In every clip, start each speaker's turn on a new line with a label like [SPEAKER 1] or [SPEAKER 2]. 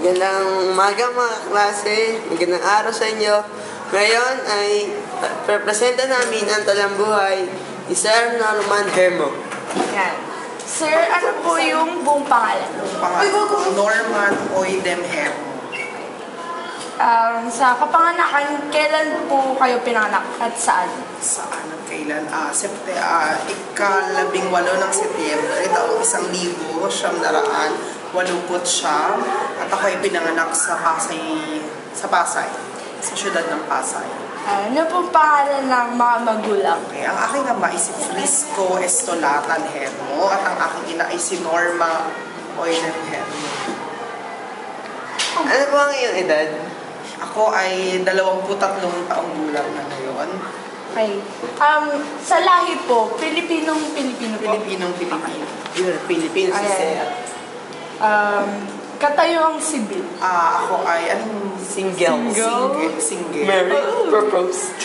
[SPEAKER 1] Magandang umaga mga klase, magandang araw sa inyo. Ngayon ay presenta namin ang talambuhay ni Sir Norman Hermo.
[SPEAKER 2] Yan. Sir, ano po yung buong pangalan?
[SPEAKER 3] Norman Oidem Hermo.
[SPEAKER 2] Sa kapanganakan, kailan po kayo pinanganak at saan?
[SPEAKER 3] Saan at kailan? Ika-18 ng Setyembre, taong 1980, at ako ay pinanganak sa Pasay, sa syudad ng Pasay.
[SPEAKER 2] Ano pong pangalan ng mga magulang?
[SPEAKER 3] Okay, ang aking ama ay si Frisco Estolatan Hermo at ang aking ina ay si Norma Oidem Hermo.
[SPEAKER 1] Ano po ang iyong edad?
[SPEAKER 3] Ako ay 23 taong gulang na ngayon.
[SPEAKER 2] Okay. Sa lahi po, Pilipinong-Pilipino po.
[SPEAKER 3] Pilipinong-Pilipino.
[SPEAKER 1] You're Filipino si Sir.
[SPEAKER 2] Katayuang sibil.
[SPEAKER 3] Ako ay,
[SPEAKER 1] Single. Married, proposed.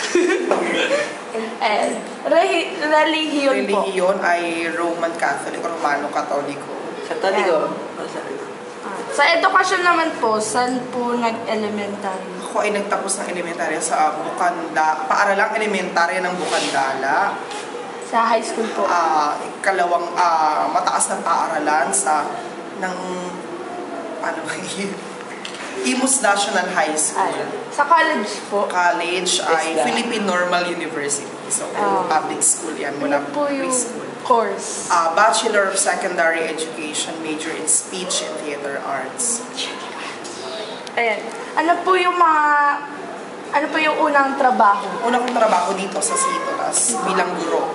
[SPEAKER 2] And relihiyon po.
[SPEAKER 3] Relihiyon ay Roman Catholic o Romano Katoliko.
[SPEAKER 1] Katoliko.
[SPEAKER 2] Sa edukasyon naman po, saan po nag-elementary?
[SPEAKER 3] Ako ay nagtapos ng elementarya sa paaralang elementarya ng Bukandala.
[SPEAKER 2] Sa high school po?
[SPEAKER 3] Ikalawang mataas na paaralan ng Imus National High School.
[SPEAKER 2] Sa college po?
[SPEAKER 3] College ay Philippine Normal University. So, public school yan.
[SPEAKER 2] Ano po yung course?
[SPEAKER 3] Bachelor of Secondary Education, major in Speech and Theater Arts.
[SPEAKER 2] Ayan. Ano po yung unang trabaho?
[SPEAKER 3] Unang kong trabaho dito sa Sitolas bilang guro.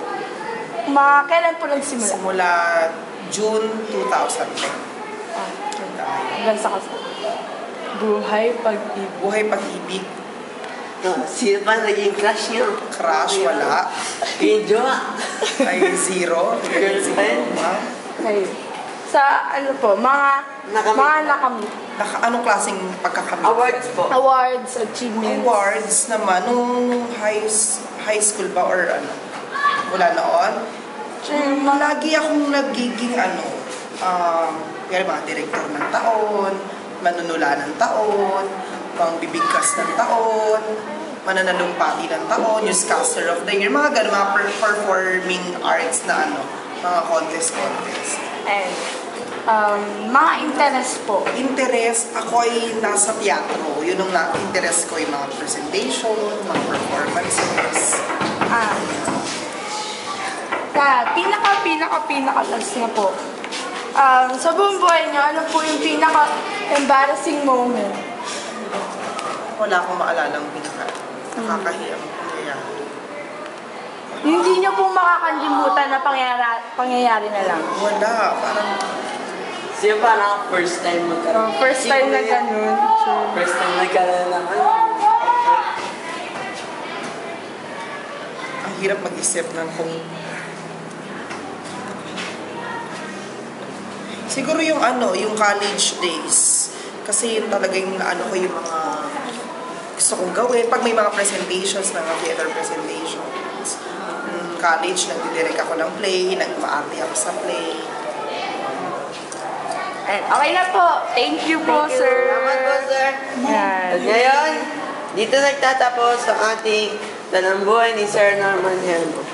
[SPEAKER 2] Kailan po nagsimula?
[SPEAKER 3] Simula June 2010.
[SPEAKER 2] Hanggang sa kasal. Buhay Pag-ibig.
[SPEAKER 3] Buhay Pag-ibig.
[SPEAKER 1] Sino pa naging crush niyo?
[SPEAKER 3] Crush, wala.
[SPEAKER 1] Yung jowa.
[SPEAKER 3] Ay, zero.
[SPEAKER 1] Girlfriend?
[SPEAKER 2] Okay. Sa mga nakamit.
[SPEAKER 3] Anong klaseng pagkakamit?
[SPEAKER 1] Awards po.
[SPEAKER 2] Awards, achievements.
[SPEAKER 3] Awards naman, nung high school ba or mula noon? Lagi akong nagiging mga direktor ng taon, manunula ng taon, pangbibigkas ng taon, mananalumpati ng taon, newscaster of the year, mga ganun, mga performing arts na mga contest.
[SPEAKER 2] And mga interest po.
[SPEAKER 3] Interest, ako ay nasa teatro. Yun ang na-interest ko, yung mga presentation, mga performances.
[SPEAKER 2] Pinaka-last na po. Sa buong buhay niyo, ano po yung pinaka-embarrassing moment?
[SPEAKER 3] Wala akong maalalang nakakahiyang pangyayari.
[SPEAKER 2] Hindi niyo po makakalimutan na pangyayari na lang.
[SPEAKER 3] Wala, parang
[SPEAKER 1] Sino pa na first time magkaroon?
[SPEAKER 2] First time na ganun.
[SPEAKER 1] First time nagkaroon naman.
[SPEAKER 3] ang hirap mag-isip ng siguro yung college days. Kasi talagang ko yung mga gusto kong gawin. Pag may mga presentations, mga theater presentations. College, nagdidirect ako ng play, nagma-arte ako sa play.
[SPEAKER 2] Okay na po. Thank you po, sir.
[SPEAKER 1] Salamat po, sir. At ngayon, dito nagtatapos ang ating talambuhay ni Sir Norman Hermo.